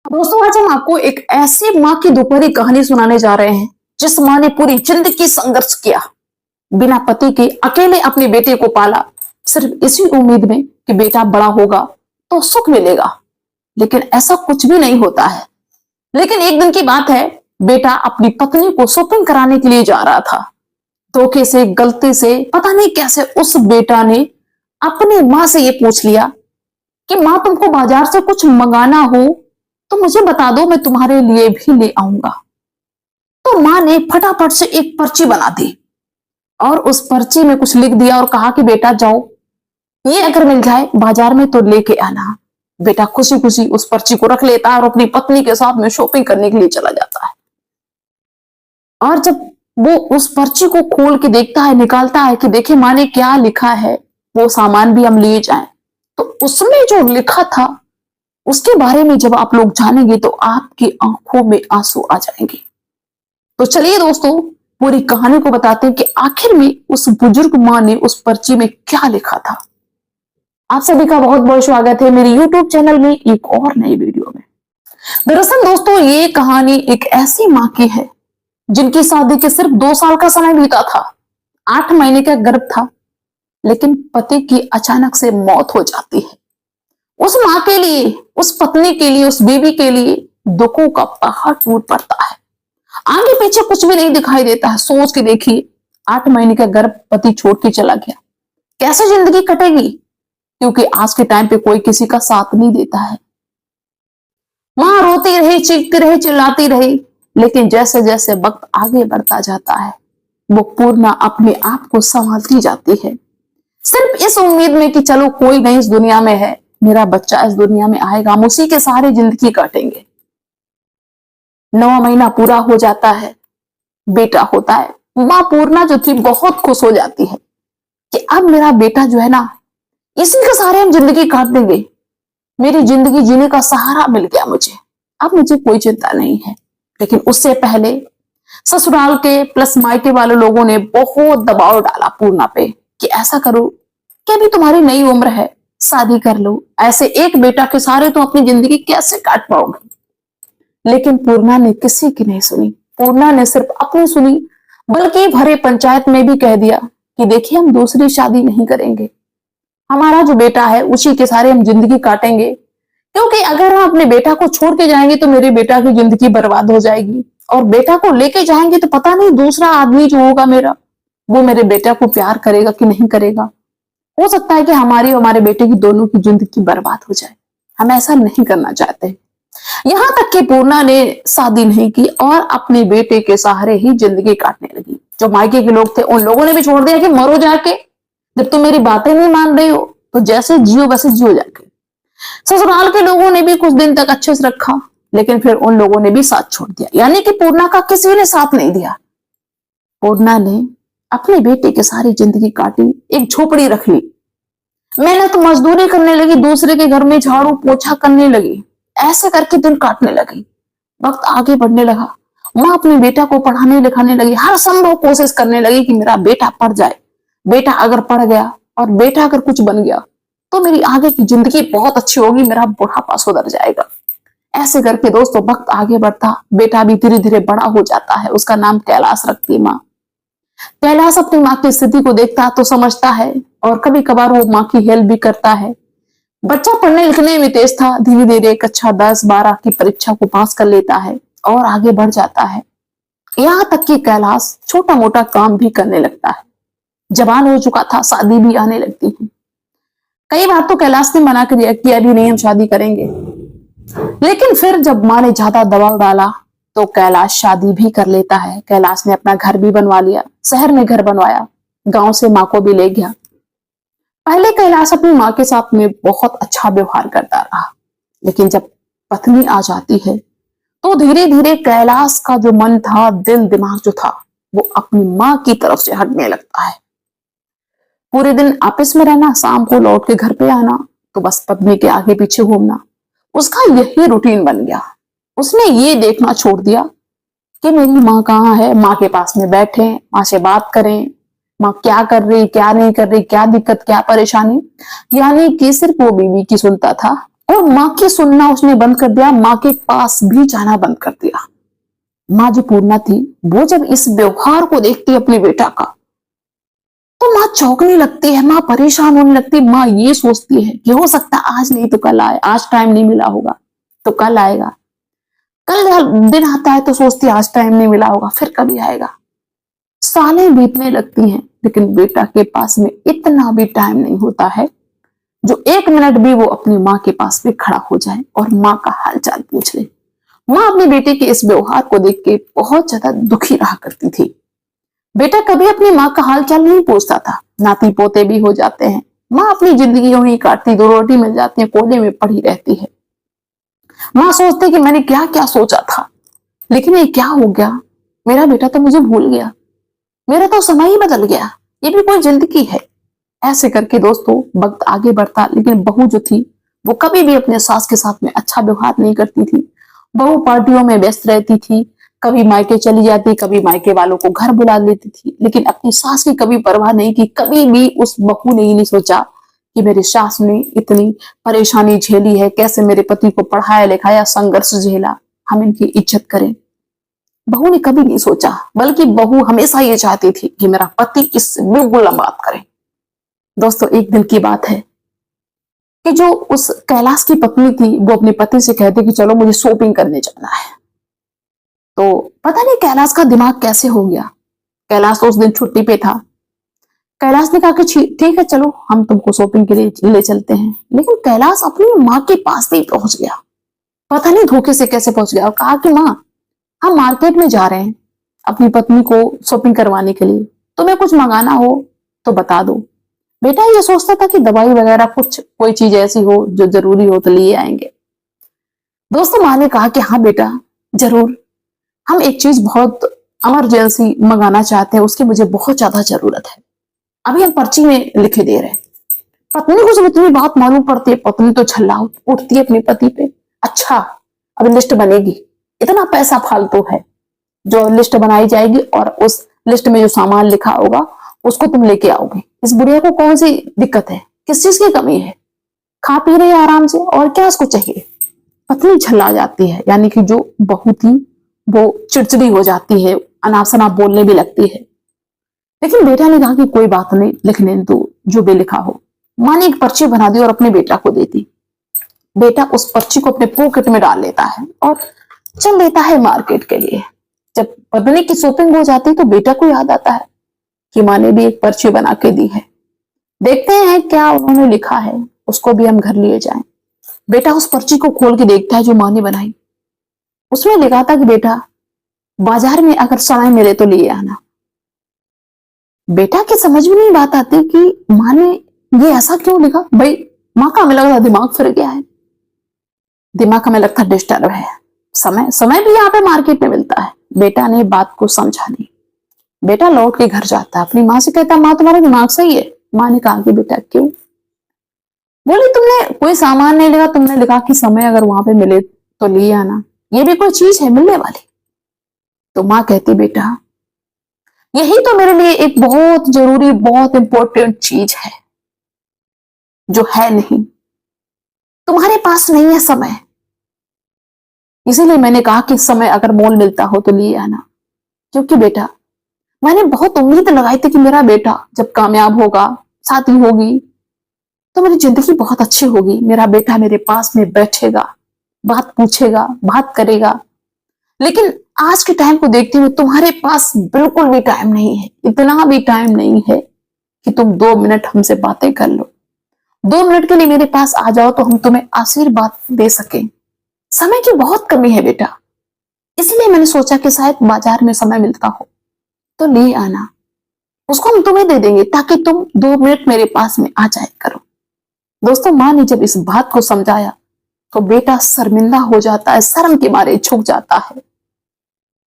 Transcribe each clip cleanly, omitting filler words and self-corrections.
दोस्तों आज हम आपको एक ऐसी माँ की दोपहरी कहानी सुनाने जा रहे हैं जिस माँ ने पूरी जिंदगी संघर्ष किया, बिना पति के अकेले अपने बेटे को पाला, सिर्फ इसी उम्मीद में कि बेटा बड़ा होगा तो सुख मिलेगा। लेकिन ऐसा कुछ भी नहीं होता है। लेकिन एक दिन की बात है, बेटा अपनी पत्नी को शॉपिंग कराने के लिए जा रहा था। धोखे से, गलती से, पता नहीं कैसे उस बेटा ने अपनी माँ से ये पूछ लिया कि माँ तुमको बाजार से कुछ मंगाना हो तो मुझे बता दो, मैं तुम्हारे लिए भी ले आऊंगा। तो माँ ने फटाफट से एक पर्ची बना दी और उस पर्ची में कुछ लिख दिया और कहा कि बेटा जाओ, ये अगर मिल जाए बाजार में तो लेके आना। बेटा खुशी खुशी उस पर्ची को रख लेता है और अपनी पत्नी के साथ में शॉपिंग करने के लिए चला जाता है। और जब वो उस पर्ची को खोल के देखता है, निकालता है कि देखिए माँ ने क्या लिखा है, वो सामान भी हम लिए जाएं, तो उसमें जो लिखा था उसके बारे में जब आप लोग जानेंगे तो आपकी आंखों में आंसू आ जाएंगे। तो चलिए दोस्तों, पूरी कहानी को बताते हैं कि आखिर में उस बुजुर्ग माँ ने उस पर्ची में क्या लिखा था। आप सभी का बहुत बहुत स्वागत है मेरे YouTube चैनल में एक और नई वीडियो में। दरअसल दोस्तों, ये कहानी एक ऐसी माँ की है जिनकी शादी के सिर्फ 2 साल का समय बीता था। 8 महीने का गर्भ था, लेकिन पति की अचानक से मौत हो जाती है। उस माँ के लिए, उस पत्नी के लिए, उस बीवी के लिए दुखों का पहाड़ टूट पड़ता है। आगे पीछे कुछ भी नहीं दिखाई देता है। सोच के देखिए, 8 महीने का गर्भ पति छोड़ के चला गया, कैसे जिंदगी कटेगी? क्योंकि आज के टाइम पे कोई किसी का साथ नहीं देता है। माँ रोती रही, चीखती रही, चिल्लाती रही, लेकिन जैसे जैसे वक्त आगे बढ़ता जाता है वो पूर्णा अपने आप को संभालती जाती है, सिर्फ इस उम्मीद में कि चलो कोई नहीं इस दुनिया में है, मेरा बच्चा इस दुनिया में आएगा, हम उसी के सहारे जिंदगी काटेंगे। 9वां महीना पूरा हो जाता है, बेटा होता है। माँ पूर्णा जो थी बहुत खुश हो जाती है कि अब मेरा बेटा जो है ना, इसी के सहारे हम जिंदगी काट देंगे, मेरी जिंदगी जीने का सहारा मिल गया मुझे, अब मुझे कोई चिंता नहीं है। लेकिन उससे पहले ससुराल के प्लस मायके वाले लोगों ने बहुत दबाव डाला पूर्णा पे कि ऐसा करो कि अभी तुम्हारी नई उम्र है, शादी कर लो, ऐसे एक बेटा के सहारे तुम अपनी जिंदगी कैसे काट पाओगे? लेकिन पूर्णा ने किसी की नहीं सुनी। पूर्णा ने सिर्फ अपनी सुनी, बल्कि भरे पंचायत में भी कह दिया कि देखिए हम दूसरी शादी नहीं करेंगे, हमारा जो बेटा है उसी के सहारे हम जिंदगी काटेंगे, क्योंकि अगर हम अपने बेटा को छोड़ के जाएंगे तो मेरे बेटा की जिंदगी बर्बाद हो जाएगी, और बेटा को लेके जाएंगे तो पता नहीं दूसरा आदमी जो होगा मेरा, वो मेरे बेटा को प्यार करेगा कि नहीं करेगा। हो सकता है कि हमारी और हमारे बेटे की दोनों की जिंदगी बर्बाद हो जाए। हम ऐसा नहीं करना चाहते। यहां तक कि पूर्णा ने शादी नहीं की और अपने बेटे के सहारे ही जिंदगी काटने लगी। जो मायके के लोग थे उन लोगों ने भी छोड़ दिया कि मरो जाके, जब तुम मेरी बातें नहीं मान रही हो तो जैसे जियो वैसे जियो जाके। ससुराल के लोगों ने भी कुछ दिन तक अच्छे से रखा, लेकिन फिर उन लोगों ने भी साथ छोड़ दिया, यानी कि पूर्णा का किसी ने साथ नहीं दिया। पूर्णा ने अपने बेटे के सारी जिंदगी काटी, एक झोपड़ी रख ली, मेहनत मजदूरी करने लगी, दूसरे के घर में झाड़ू पोछा करने लगी, ऐसे करके दिन काटने लगी। वक्त आगे बढ़ने लगा, माँ अपने बेटा को पढ़ाने लिखाने लगी, हर संभव कोशिश करने लगी कि मेरा बेटा पढ़ जाए। बेटा अगर पढ़ गया और बेटा अगर कुछ बन गया तो मेरी आगे की जिंदगी बहुत अच्छी होगी, मेरा बुढ़ापा सुधर जाएगा। ऐसे करके दोस्तों वक्त आगे बढ़ता, बेटा भी धीरे धीरे बड़ा हो जाता है। उसका नाम कैलाश रखती माँ। कैलाश अपनी माँ की स्थिति को देखता तो समझता है और कभी कभार वो माँ की हेल्प भी करता है। बच्चा पढ़ने लिखने में तेज था, धीरे धीरे कक्षा 10-12 की परीक्षा को पास कर लेता है और आगे बढ़ जाता है। यहाँ तक कि कैलाश छोटा मोटा काम भी करने लगता है। जवान हो चुका था, शादी भी आने लगती है। कई बार तो कैलाश ने मना कर दिया कि अभी नहीं हम शादी करेंगे, लेकिन फिर जब माँ ने ज्यादा दबाव डाला तो कैलाश शादी भी कर लेता है। कैलाश ने अपना घर भी बनवा लिया, शहर में घर बनवाया, गांव से माँ को भी ले गया। पहले कैलाश अपनी माँ के साथ में बहुत अच्छा व्यवहार करता रहा, लेकिन जब पत्नी आ जाती है तो धीरे धीरे कैलाश का जो मन था, दिल दिमाग जो था, वो अपनी माँ की तरफ से हटने लगता है। पूरे दिन ऑफिस में रहना, शाम को लौट के घर पे आना, तो बस पत्नी के आगे पीछे घूमना, उसका यही रूटीन बन गया। उसने ये देखना छोड़ दिया कि मेरी माँ कहाँ है, माँ के पास में बैठे, माँ से बात करें, माँ क्या कर रही, क्या नहीं कर रही, क्या दिक्कत, क्या परेशानी, यानी कि सिर्फ वो बीवी की सुनता था और माँ की सुनना उसने बंद कर दिया, माँ के पास भी जाना बंद कर दिया। माँ जो पूर्णा थी, वो जब इस व्यवहार को देखती अपने बेटा का, तो माँ चौंकने लगती है, माँ परेशान होने लगती है। माँ ये सोचती है कि हो सकता आज नहीं तो कल आए, आज टाइम नहीं मिला होगा तो कल आएगा, कल दिन आता है तो सोचती है आज टाइम नहीं मिला होगा, फिर कभी आएगा। सालें बीतने लगती हैं, लेकिन बेटा के पास में इतना भी टाइम नहीं होता है जो 1 मिनट भी वो अपनी माँ के पास में खड़ा हो जाए और माँ का हालचाल पूछ ले। माँ अपने बेटे के इस व्यवहार को देख के बहुत ज्यादा दुखी रहा करती थी। बेटा कभी अपनी माँ का हालचाल नहीं पूछता था, नाती पोते भी हो जाते हैं, माँ अपनी जिंदगी यूं ही काटती, 2 रोटी मिल जाती है, कोने में पड़ी रहती है। माँ सोचती कि मैंने क्या क्या सोचा था, लेकिन ये क्या हो गया, मेरा बेटा तो मुझे भूल गया, मेरा तो समय ही बदल गया, ये भी कोई जिंदगी है। ऐसे करके दोस्तों वक्त आगे बढ़ता, लेकिन बहू जो थी वो कभी भी अपने सास के साथ में अच्छा व्यवहार नहीं करती थी। बहू पार्टियों में व्यस्त रहती थी, कभी मायके चली जाती, कभी मायके वालों को घर बुला लेती थी, लेकिन अपनी सास की कभी परवाह नहीं की। कभी भी उस बहू ने ही नहीं सोचा कि मेरी सास ने इतनी परेशानी झेली है, कैसे मेरे पति को पढ़ाया लिखाया, संघर्ष झेला, हम इनकी इज्जत करें। बहू ने कभी नहीं सोचा, बल्कि बहू हमेशा ये चाहती थी कि मेरा पति इससे बिल्कुल ना बात करे। दोस्तों एक दिन की बात है कि जो उस कैलाश की पत्नी थी, वो अपने पति से कहती कि चलो मुझे शॉपिंग करने जाना है। तो पता नहीं कैलाश का दिमाग कैसे हो गया, कैलाश तो उस दिन छुट्टी पे था। कैलाश ने कहा कि ठीक है चलो हम तुमको शॉपिंग के लिए ले चलते हैं, लेकिन कैलाश अपनी माँ के पास नहीं पहुंच गया। पता नहीं धोखे से कैसे पहुंच गया और कहा कि माँ हम मार्केट में जा रहे हैं अपनी पत्नी को शॉपिंग करवाने के लिए, तुम्हें कुछ मंगाना हो तो बता दो। बेटा ये सोचता था कि दवाई वगैरह कुछ कोई चीज ऐसी हो जो जरूरी हो तो लिए आएंगे। दोस्तों माँ ने कहा कि हाँ बेटा जरूर, हम एक चीज बहुत इमरजेंसी मंगाना चाहते हैं, उसकी मुझे बहुत ज्यादा जरूरत है, अभी हम पर्ची में लिखे दे रहे हैं। पत्नी को जब इतनी बात मालूम पड़ती है, पत्नी तो छल्ला उठती है अपने पति पे। अच्छा अब लिस्ट बनेगी, इतना पैसा फालतू है, जो लिस्ट बनाई जाएगी और उस लिस्ट में जो सामान लिखा होगा उसको तुम लेके आओगे। इस बुढ़िया को कौन सी दिक्कत है, किस चीज की कमी है, खा पी रही है आराम से, और क्या उसको चाहिए। पत्नी छल्ला जाती है, यानी कि जो बहू थी वो चिड़चिड़ी हो जाती है, अनाप शनाप बोलने भी लगती है। लेकिन बेटा ने कहा कि कोई बात नहीं, लिखने दो जो भी लिखा हो। माँ ने एक पर्ची बना दी और अपने बेटा को दे दी। बेटा उस पर्ची को अपने पॉकेट में डाल लेता है और चल देता है मार्केट के लिए। जब पत्नी की शॉपिंग हो जाती है तो बेटा को याद आता है कि माँ ने भी एक पर्ची बना के दी है, देखते हैं क्या उन्होंने लिखा है, उसको भी हम घर लिए जाएं। बेटा उस पर्ची को खोल के देखता है जो माँ ने बनाई। उसमें लिखा था कि बेटा बाजार में अगर समय मिले तो लिए आना। बेटा की समझ में नहीं बात आती कि माँ ने ये ऐसा क्यों लिखा। भाई माँ का हमें लगता दिमाग फिर गया है, दिमाग हमें लगता डिस्टर्ब है। समय समय भी यहाँ पे मार्केट में मिलता है। बेटा ने बात को समझा नहीं। बेटा लौट के घर जाता है, अपनी माँ से कहता माँ तुम्हारा दिमाग सही है। माँ ने कहा कि बेटा क्यों। बोली तुमने कोई सामान नहीं लिखा, तुमने लिखा कि समय अगर वहां पे मिले तो लिए आना, ये भी कोई चीज है मिलने वाली। तो माँ कहती बेटा यही तो मेरे लिए एक बहुत जरूरी बहुत इंपॉर्टेंट चीज है जो है नहीं, तुम्हारे पास नहीं है समय, इसीलिए मैंने कहा कि समय अगर मोल मिलता हो तो लिए आना। क्योंकि बेटा मैंने बहुत उम्मीद लगाई थी कि मेरा बेटा जब कामयाब होगा, शादी होगी, तो मेरी जिंदगी बहुत अच्छी होगी, मेरा बेटा मेरे पास में बैठेगा, बात पूछेगा, बात करेगा। लेकिन आज के टाइम को देखते हुए तुम्हारे पास बिल्कुल भी टाइम नहीं है, इतना भी टाइम नहीं है कि तुम 2 मिनट हमसे बातें कर लो, 2 मिनट के लिए मेरे पास आ जाओ तो हम तुम्हें आशीर्वाद दे सकें। समय की बहुत कमी है बेटा, इसलिए मैंने सोचा कि शायद बाजार में समय मिलता हो तो ले आना, उसको हम तुम्हें दे देंगे ताकि तुम 2 मिनट मेरे पास में आ जाए करो। दोस्तों माँ ने जब इस बात को समझाया तो बेटा शर्मिंदा हो जाता है, शर्म के मारे झुक जाता है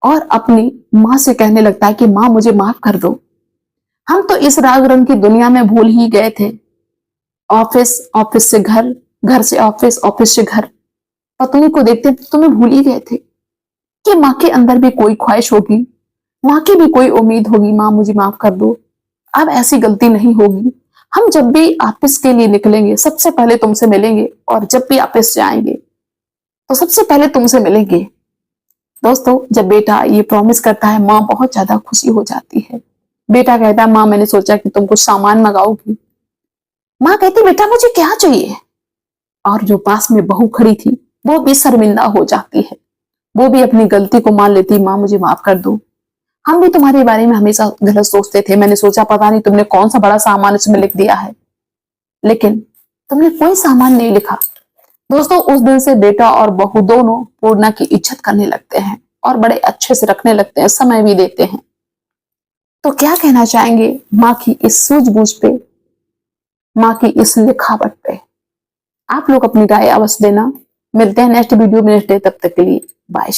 और अपनी माँ से कहने लगता है कि माँ मुझे माफ कर दो, हम तो इस राग रंग की दुनिया में भूल ही गए थे। ऑफिस, ऑफिस से घर, घर से ऑफिस, ऑफिस से घर, पत्नी को देखते तुम्हें भूल ही गए थे कि माँ के अंदर भी कोई ख्वाहिश होगी, माँ की भी कोई उम्मीद होगी। माँ मुझे माफ कर दो, अब ऐसी गलती नहीं होगी, हम जब भी ऑफिस के लिए निकलेंगे सबसे पहले तुमसे मिलेंगे, और जब भी ऑफिस जाएंगे तो सबसे पहले तुमसे मिलेंगे। दोस्तों, जब बेटा ये प्रॉमिस करता है, माँ बहुत ज्यादा खुशी हो जाती है। बेटा कहता है, माँ मैंने सोचा कि तुम कुछ सामान मंगाओगी। माँ कहती, बेटा मुझे क्या चाहिए? और जो पास में बहू खड़ी थी वो भी शर्मिंदा हो जाती है, वो भी अपनी गलती को मान लेती, माँ मुझे माफ कर दो, हम भी तुम्हारे बारे में हमेशा गलत सोचते थे, मैंने सोचा पता नहीं तुमने कौन सा बड़ा सामान इसमें लिख दिया है, लेकिन तुमने कोई सामान नहीं लिखा। दोस्तों, उस दिन से बेटा और बहू दोनों पूर्णा की इज्जत करने लगते हैं और बड़े अच्छे से रखने लगते हैं, समय भी देते हैं। तो क्या कहना चाहेंगे माँ की इस सूझबूझ पे, माँ की इस लिखावट पे? आप लोग अपनी राय अवश्य देना। मिलते हैं नेक्स्ट वीडियो में, तब तक के लिए बाय।